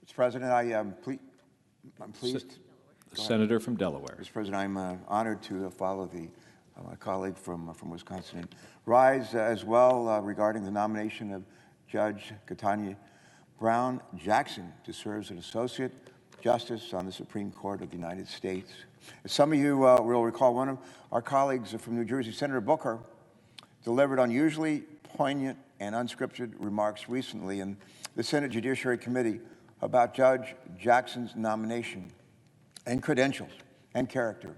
Mr. President, I'm pleased. Senator from Delaware. Mr. President, I'm honored to follow my colleague from Wisconsin and rise as well regarding the nomination of Judge Ketanji Brown Jackson to serve as an Associate Justice on the Supreme Court of the United States. As some of you will recall, one of our colleagues from New Jersey, Senator Booker, delivered unusually poignant and unscripted remarks recently in the Senate Judiciary Committee about Judge Jackson's nomination and credentials and character.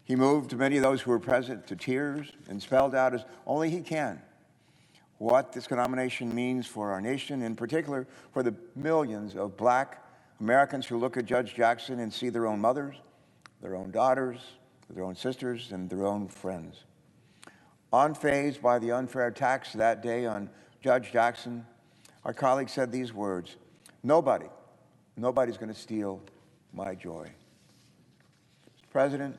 He moved many of those who were present to tears and spelled out as only he can what this nomination means for our nation, in particular for the millions of Black Americans who look at Judge Jackson and see their own mothers, their own daughters, their own sisters, and their own friends. Unfazed by the unfair attacks that day on Judge Jackson, our colleague said these words: nobody's going to steal my joy. Mr. President,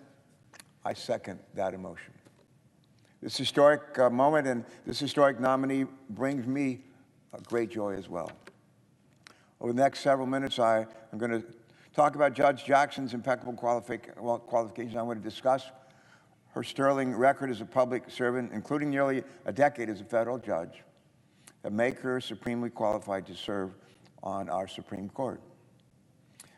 I second that emotion. This historic moment and this historic nominee brings me great joy as well. Over the next several minutes, I'm going to talk about Judge Jackson's impeccable qualifications. I want to discuss her sterling record as a public servant, including nearly a decade as a federal judge, that make her supremely qualified to serve on our Supreme Court.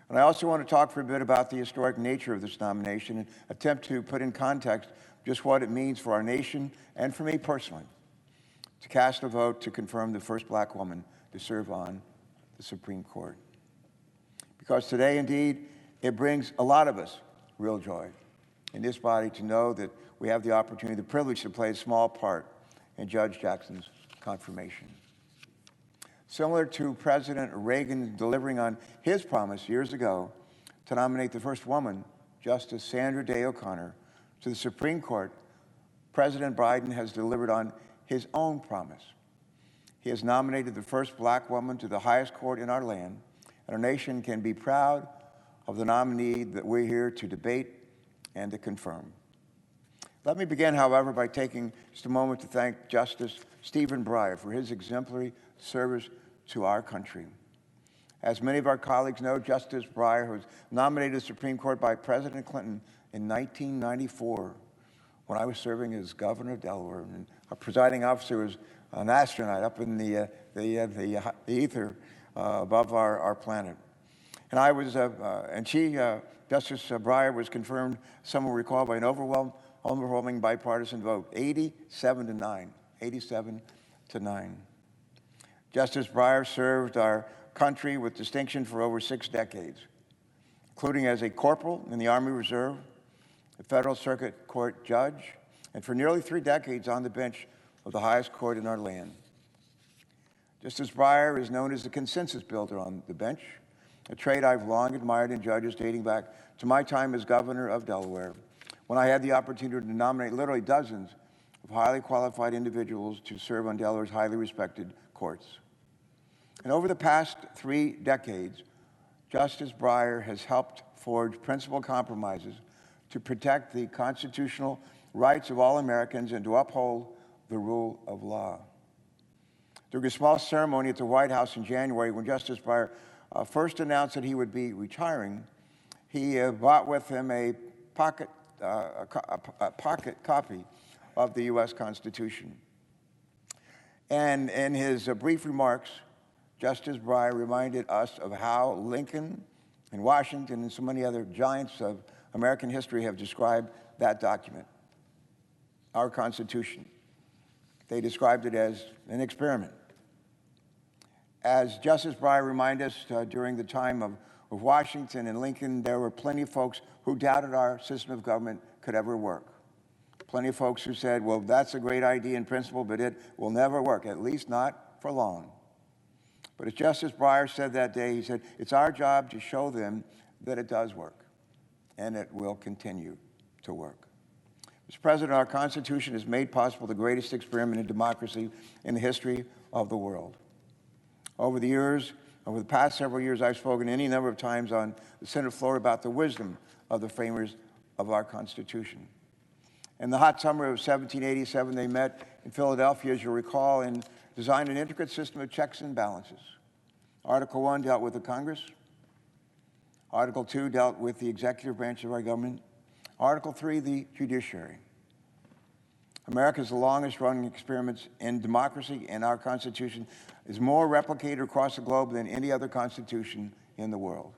And I also want to talk for a bit about the historic nature of this nomination and attempt to put in context just what it means for our nation and for me personally to cast a vote to confirm the first Black woman to serve on the Supreme Court. Because today, indeed, it brings a lot of us real joy in this body to know that we have the opportunity, the privilege to play a small part in Judge Jackson's confirmation. Similar to President Reagan delivering on his promise years ago to nominate the first woman, Justice Sandra Day O'Connor, to the Supreme Court, President Biden has delivered on his own promise. He has nominated the first Black woman to the highest court in our land, and our nation can be proud of the nominee that we're here to debate and to confirm. Let me begin, however, by taking just a moment to thank Justice Stephen Breyer for his exemplary service to our country. As many of our colleagues know, Justice Breyer was nominated to the Supreme Court by President Clinton in 1994 when I was serving as governor of Delaware, and our presiding officer was an astronaut up in the ether above our planet. And I was, Justice Breyer was confirmed, some will recall, by an overwhelming bipartisan vote, 87 to 9. Justice Breyer served our country with distinction for over 6 decades, including as a corporal in the Army Reserve, a federal circuit court judge, and for nearly 3 decades on the bench of the highest court in our land. Justice Breyer is known as the consensus builder on the bench, a trait I've long admired in judges dating back to my time as governor of Delaware, when I had the opportunity to nominate literally dozens of highly qualified individuals to serve on Delaware's highly respected courts. And over the past 3 decades, Justice Breyer has helped forge principled compromises to protect the constitutional rights of all Americans and to uphold the rule of law. During a small ceremony at the White House in January, when Justice Breyer first announced that he would be retiring, he brought with him a pocket copy of the U.S. Constitution. And in his brief remarks, Justice Breyer reminded us of how Lincoln and Washington and so many other giants of American history have described that document, our Constitution. They described it as an experiment. As Justice Breyer reminded us during the time of Washington and Lincoln, there were plenty of folks who doubted our system of government could ever work. Plenty of folks who said, well, that's a great idea in principle, but it will never work, at least not for long. But as Justice Breyer said that day, he said, it's our job to show them that it does work, and it will continue to work. Mr. President, our Constitution has made possible the greatest experiment in democracy in the history of the world. Over the past several years, I've spoken any number of times on the Senate floor about the wisdom of the framers of our Constitution. In the hot summer of 1787, they met in Philadelphia, as you'll recall, and designed an intricate system of checks and balances. Article 1 dealt with the Congress. Article 2 dealt with the executive branch of our government. Article 3, the judiciary. America's the longest-running experiments in democracy, and our Constitution is more replicated across the globe than any other Constitution in the world.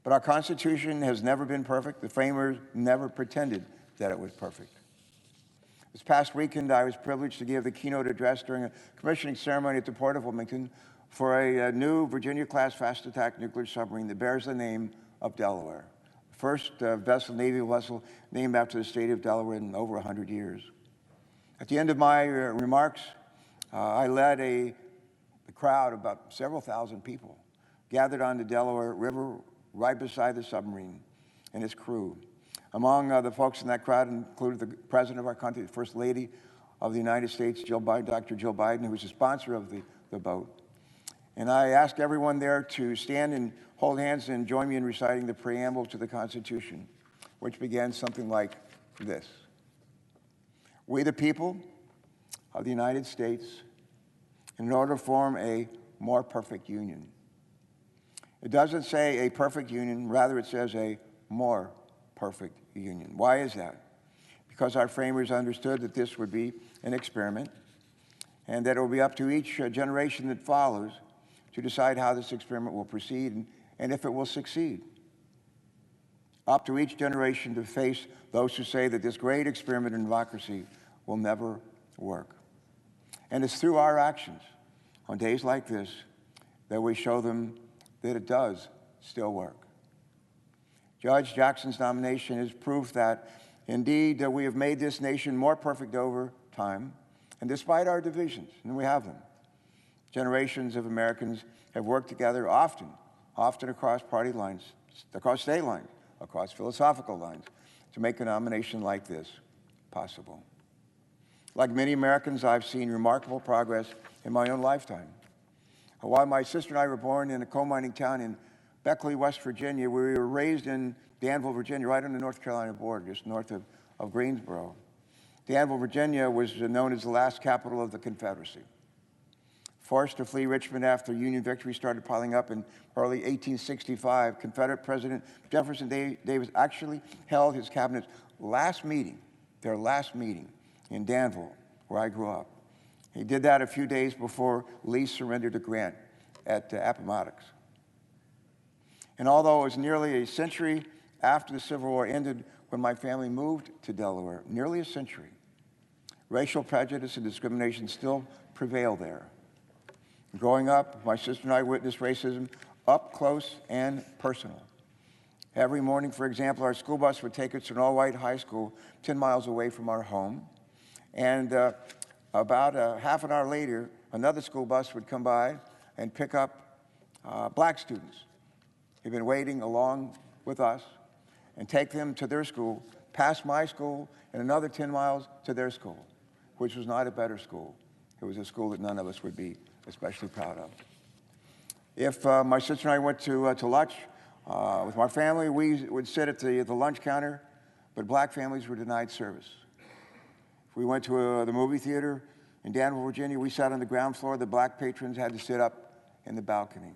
But our Constitution has never been perfect. The framers never pretended that it was perfect. This past weekend, I was privileged to give the keynote address during a commissioning ceremony at the Port of Wilmington for a new Virginia-class fast-attack nuclear submarine that bears the name of Delaware. The first Navy vessel named after the state of Delaware in over 100 years. At the end of my remarks, I led a crowd of about several thousand people gathered on the Delaware River right beside the submarine and its crew. Among the folks in that crowd included the President of our country, the First Lady of the United States, Dr. Jill Biden, who was the sponsor of the boat. And I asked everyone there to stand and hold hands and join me in reciting the preamble to the Constitution, which began something like this. We, the people of the United States, in order to form a more perfect union. It doesn't say a perfect union, rather it says a more perfect union. Why is that? Because our framers understood that this would be an experiment and that it will be up to each generation that follows to decide how this experiment will proceed and if it will succeed. Up to each generation to face those who say that this great experiment in democracy will never work. And it's through our actions on days like this that we show them that it does still work. Judge Jackson's nomination is proof that, indeed, that we have made this nation more perfect over time, and despite our divisions, and we have them, generations of Americans have worked together often across party lines, across state lines, across philosophical lines, to make a nomination like this possible. Like many Americans, I've seen remarkable progress in my own lifetime. While my sister and I were born in a coal mining town in Beckley, West Virginia, we were raised in Danville, Virginia, right on the North Carolina border, just north of Greensboro. Danville, Virginia was known as the last capital of the Confederacy. Forced to flee Richmond after Union victory started piling up in early 1865, Confederate President Jefferson Davis actually held his cabinet's last meeting in Danville, where I grew up. He did that a few days before Lee surrendered to Grant at Appomattox. And although it was nearly a century after the Civil War ended when my family moved to Delaware, nearly a century, racial prejudice and discrimination still prevail there. Growing up, my sister and I witnessed racism up close and personal. Every morning, for example, our school bus would take us to an all-white high school 10 miles away from our home. And about half an hour later, another school bus would come by and pick up black students who'd been waiting along with us and take them to their school, past my school, and another 10 miles to their school, which was not a better school. It was a school that none of us would be especially proud of. If my sister and I went to lunch with my family, we would sit at the lunch counter, but black families were denied service. If we went to the movie theater in Danville, Virginia, we sat on the ground floor. The black patrons had to sit up in the balcony.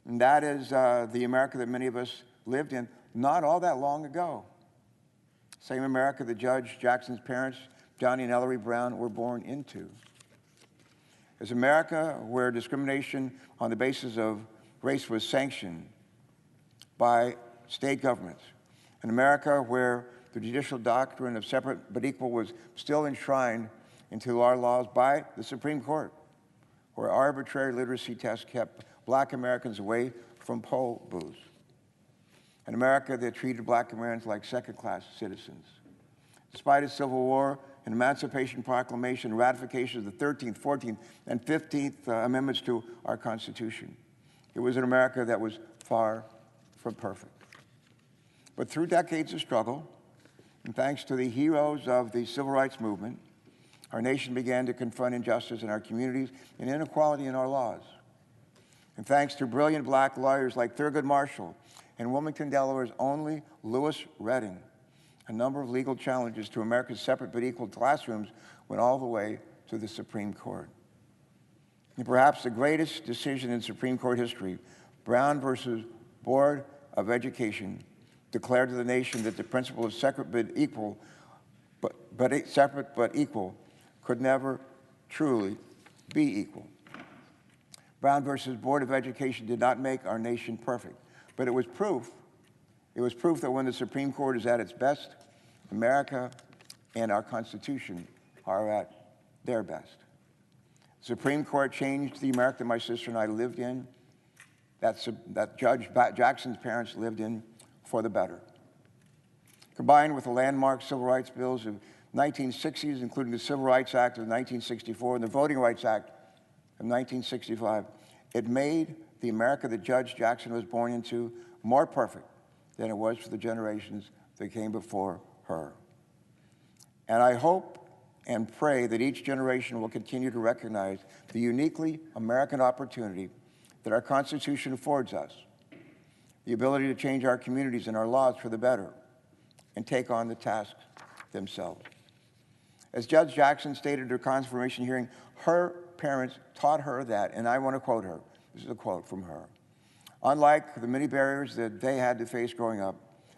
And that is the America that many of us lived in not all that long ago. Same America that Judge Jackson's parents, Johnny and Ellery Brown, were born into. As America, where discrimination on the basis of race was sanctioned by state governments. An America where the judicial doctrine of separate but equal was still enshrined into our laws by the Supreme Court, where arbitrary literacy tests kept black Americans away from poll booths. An America that treated black Americans like second-class citizens. Despite its Civil War, an Emancipation Proclamation, ratification of the 13th, 14th, and 15th Amendments to our Constitution. It was an America that was far from perfect. But through decades of struggle, and thanks to the heroes of the Civil Rights Movement, our nation began to confront injustice in our communities and inequality in our laws. And thanks to brilliant black lawyers like Thurgood Marshall and Wilmington, Delaware's only Lewis Redding, a number of legal challenges to America's separate but equal classrooms went all the way to the Supreme Court. And perhaps the greatest decision in Supreme Court history, Brown versus Board of Education, declared to the nation that the principle of separate but equal, separate but equal, could never truly be equal. Brown versus Board of Education did not make our nation perfect, but it was proof. It was proof that when the Supreme Court is at its best, America and our Constitution are at their best. The Supreme Court changed the America that my sister and I lived in, that Judge Jackson's parents lived in, for the better. Combined with the landmark civil rights bills of 1960s, including the Civil Rights Act of 1964 and the Voting Rights Act of 1965, it made the America that Judge Jackson was born into more perfect than it was for the generations that came before her. And I hope and pray that each generation will continue to recognize the uniquely American opportunity that our Constitution affords us, the ability to change our communities and our laws for the better, and take on the tasks themselves. As Judge Jackson stated at her confirmation hearing, her parents taught her that, and I want to quote her. This is a quote from her. "Unlike the many barriers that they had to face growing up,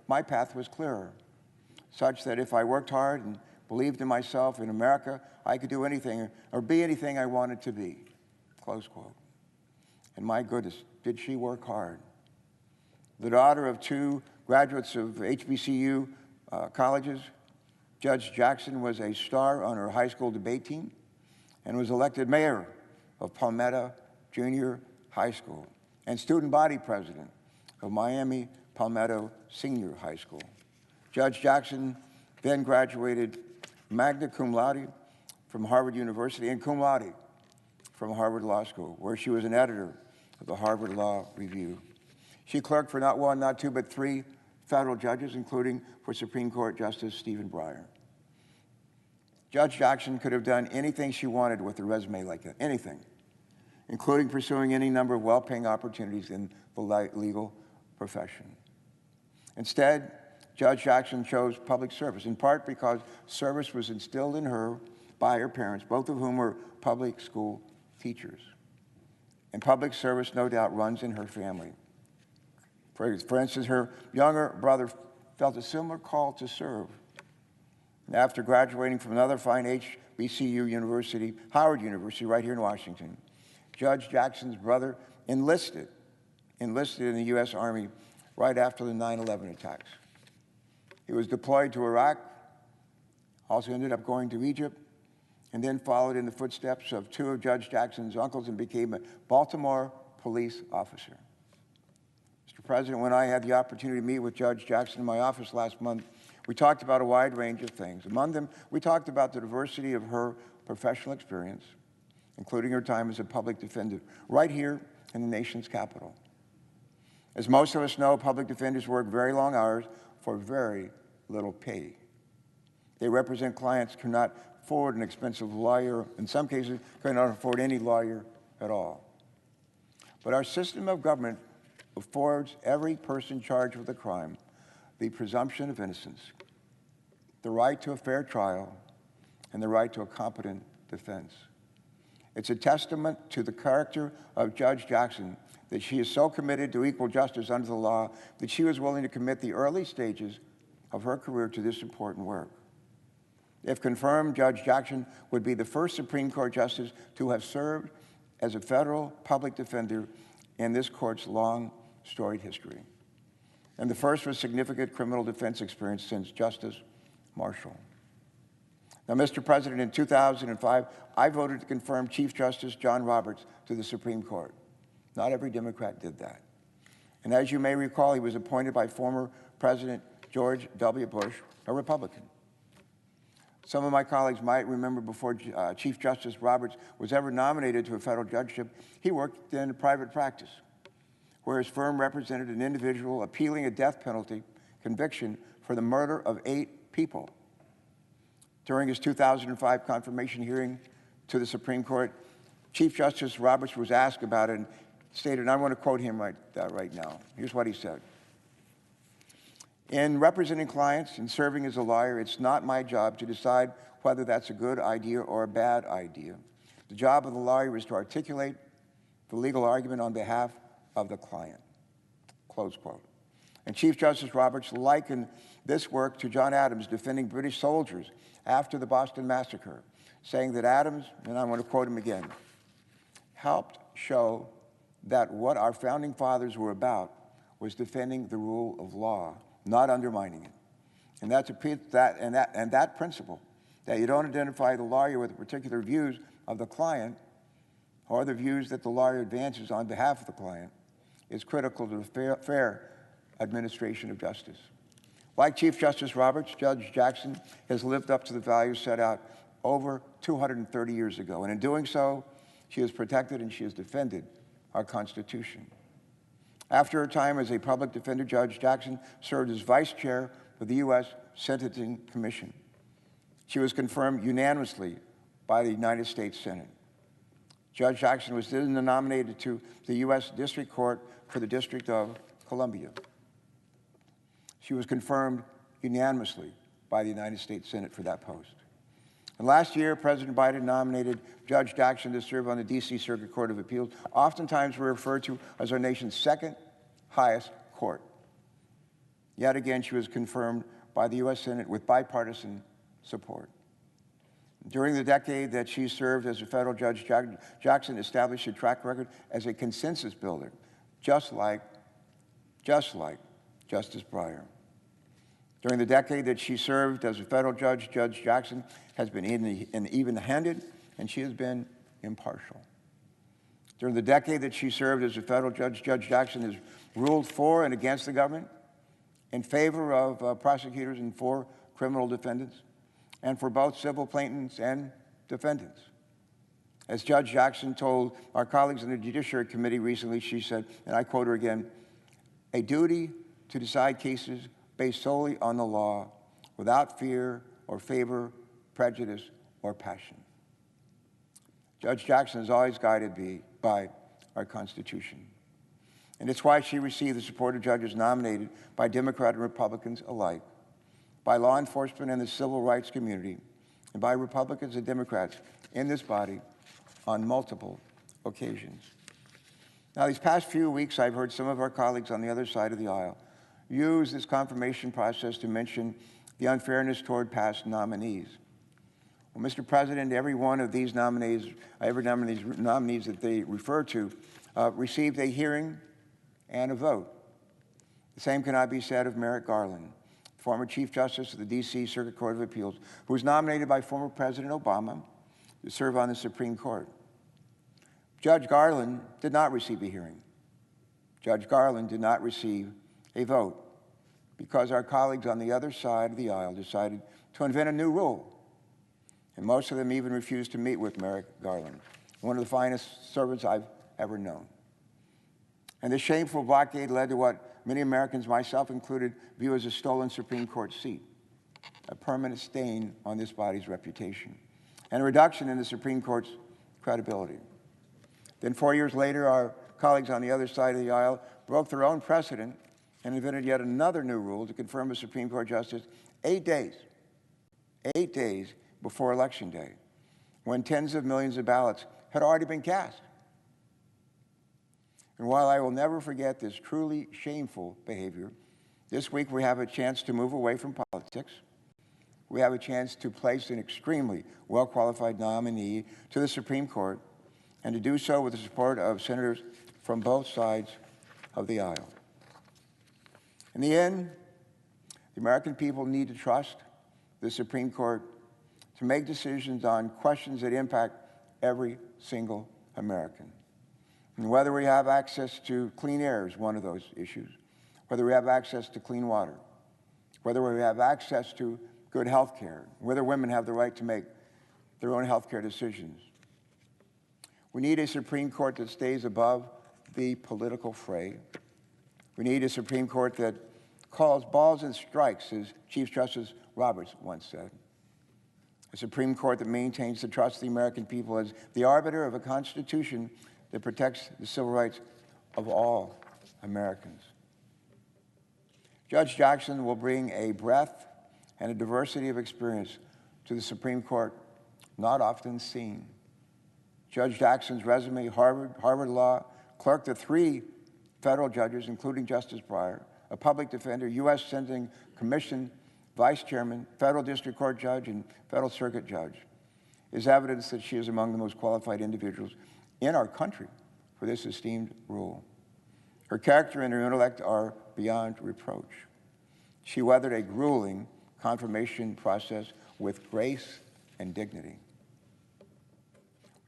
my path was clearer, such that if I worked hard and believed in myself, in America, I could do anything or be anything I wanted to be," close quote. And my goodness, did she work hard. The daughter of two graduates of HBCU colleges, Judge Jackson was a star on her high school debate team and was elected mayor of Palmetto Junior High School and student body president of Miami Palmetto Senior High School. Judge Jackson then graduated magna cum laude from Harvard University and cum laude from Harvard Law School, where she was an editor of the Harvard Law Review. She clerked for not one, not two, but three federal judges, including for Supreme Court Justice Stephen Breyer. Judge Jackson could have done anything she wanted with a resume like that, anything, including pursuing any number of well-paying opportunities in the legal profession. Instead, Judge Jackson chose public service, in part because service was instilled in her by her parents, both of whom were public school teachers. And public service, no doubt, runs in her family. For instance, her younger brother felt a similar call to serve. And after graduating from another fine HBCU university, Howard University, right here in Washington, Judge Jackson's brother enlisted in the U.S. Army right after the 9/11 attacks. He was deployed to Iraq, also ended up going to Egypt, and then followed in the footsteps of two of Judge Jackson's uncles and became a Baltimore police officer. Mr. President, when I had the opportunity to meet with Judge Jackson in my office last month, we talked about a wide range of things. Among them, we talked about the diversity of her professional experience, including her time as a public defender, right here in the nation's capital. As most of us know, public defenders work very long hours for very little pay. They represent clients who cannot afford an expensive lawyer, in some cases, cannot afford any lawyer at all. But our system of government affords every person charged with a crime the presumption of innocence, the right to a fair trial, and the right to a competent defense. It's a testament to the character of Judge Jackson that she is so committed to equal justice under the law that she was willing to commit the early stages of her career to this important work. If confirmed, Judge Jackson would be the first Supreme Court justice to have served as a federal public defender in this court's long, storied history, and the first with significant criminal defense experience since Justice Marshall. Now, Mr. President, in 2005, I voted to confirm Chief Justice John Roberts to the Supreme Court. Not every Democrat did that. And as you may recall, he was appointed by former President George W. Bush, a Republican. Some of my colleagues might remember before Chief Justice Roberts was ever nominated to a federal judgeship, he worked in private practice, where his firm represented an individual appealing a death penalty conviction for the murder of 8 people. During his 2005 confirmation hearing to the Supreme Court, Chief Justice Roberts was asked about it and stated, and I want to quote him right now. Here's what he said. "In representing clients and serving as a lawyer, it's not my job to decide whether that's a good idea or a bad idea. The job of the lawyer is to articulate the legal argument on behalf of the client, close quote. And Chief Justice Roberts likened this work to John Adams defending British soldiers after the Boston Massacre, saying that Adams, and I want to quote him again, helped show that what our founding fathers were about was defending the rule of law, not undermining it. And that principle, that you don't identify the lawyer with the particular views of the client or the views that the lawyer advances on behalf of the client, is critical to the fair administration of justice. Like Chief Justice Roberts, Judge Jackson has lived up to the values set out over 230 years ago. And in doing so, she has protected and she has defended our Constitution. After her time as a public defender, Judge Jackson served as vice chair of the U.S. Sentencing Commission. She was confirmed unanimously by the United States Senate. Judge Jackson was then nominated to the U.S. District Court for the District of Columbia. She was confirmed unanimously by the United States Senate for that post. And last year, President Biden nominated Judge Jackson to serve on the D.C. Circuit Court of Appeals, oftentimes referred to as our nation's second highest court. Yet again, she was confirmed by the U.S. Senate with bipartisan support. During the decade that she served as a federal judge, Jackson established a track record as a consensus builder, just like Justice Breyer. During the decade that she served as a federal judge, Judge Jackson has been even-handed, and she has been impartial. During the decade that she served as a federal judge, Judge Jackson has ruled for and against the government, in favor of prosecutors and for criminal defendants, and for both civil plaintiffs and defendants. As Judge Jackson told our colleagues in the Judiciary Committee recently, she said, and I quote her again, "A duty to decide cases based solely on the law, without fear or favor, prejudice, or passion." Judge Jackson is always guided by our Constitution. And it's why she received the support of judges nominated by Democrats and Republicans alike, by law enforcement and the civil rights community, and by Republicans and Democrats in this body on multiple occasions. Now, these past few weeks, I've heard some of our colleagues on the other side of the aisle use this confirmation process to mention the unfairness toward past nominees. Well, Mr. President, every one of these nominees that they refer to received a hearing and a vote. The same cannot be said of Merrick Garland, former Chief Justice of the D.C. Circuit Court of Appeals, who was nominated by former President Obama to serve on the Supreme Court. Judge Garland did not receive a hearing. Judge Garland did not receive a vote because our colleagues on the other side of the aisle decided to invent a new rule. And most of them even refused to meet with Merrick Garland, one of the finest servants I've ever known. And this shameful blockade led to what many Americans, myself included, view as a stolen Supreme Court seat, a permanent stain on this body's reputation, and a reduction in the Supreme Court's credibility. Then 4 years later, our colleagues on the other side of the aisle broke their own precedent and invented yet another new rule to confirm a Supreme Court justice 8 days before Election Day, when tens of millions of ballots had already been cast. And while I will never forget this truly shameful behavior, this week we have a chance to move away from politics. We have a chance to place an extremely well-qualified nominee to the Supreme Court, and to do so with the support of senators from both sides of the aisle. In the end, the American people need to trust the Supreme Court to make decisions on questions that impact every single American. And whether we have access to clean air is one of those issues, whether we have access to clean water, whether we have access to good health care, whether women have the right to make their own health care decisions. We need a Supreme Court that stays above the political fray. We need a Supreme Court that calls balls and strikes, as Chief Justice Roberts once said. A Supreme Court that maintains the trust of the American people as the arbiter of a Constitution that protects the civil rights of all Americans. Judge Jackson will bring a breadth and a diversity of experience to the Supreme Court not often seen. Judge Jackson's resume: Harvard Law, clerk to 3 federal judges, including Justice Breyer, a public defender, U.S. Sentencing Commission vice chairman, federal district court judge, and federal circuit judge, is evidence that she is among the most qualified individuals in our country for this esteemed role. Her character and her intellect are beyond reproach. She weathered a grueling confirmation process with grace and dignity.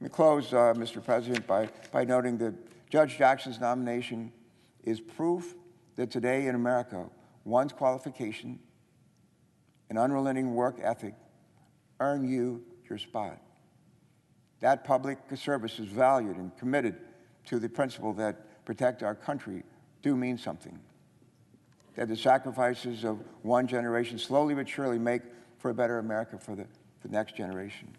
Let me close, Mr. President, by noting that Judge Jackson's nomination is proof that today in America, one's qualification and unrelenting work ethic earn you your spot. That public service is valued and committed to the principle that protect our country do mean something, that the sacrifices of one generation slowly but surely make for a better America for the next generation.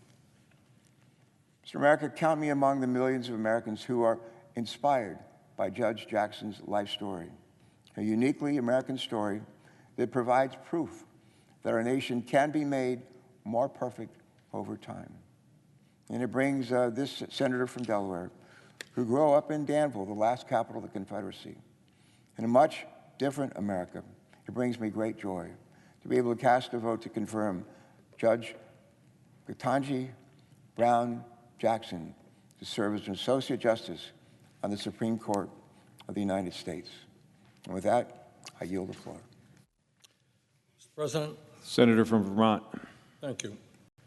Mr. America, count me among the millions of Americans who are inspired by Judge Jackson's life story, a uniquely American story that provides proof that our nation can be made more perfect over time. And it brings this senator from Delaware, who grew up in Danville, the last capital of the Confederacy, in a much different America. It brings me great joy to be able to cast a vote to confirm Judge Ketanji Brown Jackson to serve as an Associate Justice on the Supreme Court of the United States. And with that, I yield the floor. Mr. President. Senator from Vermont. Thank you.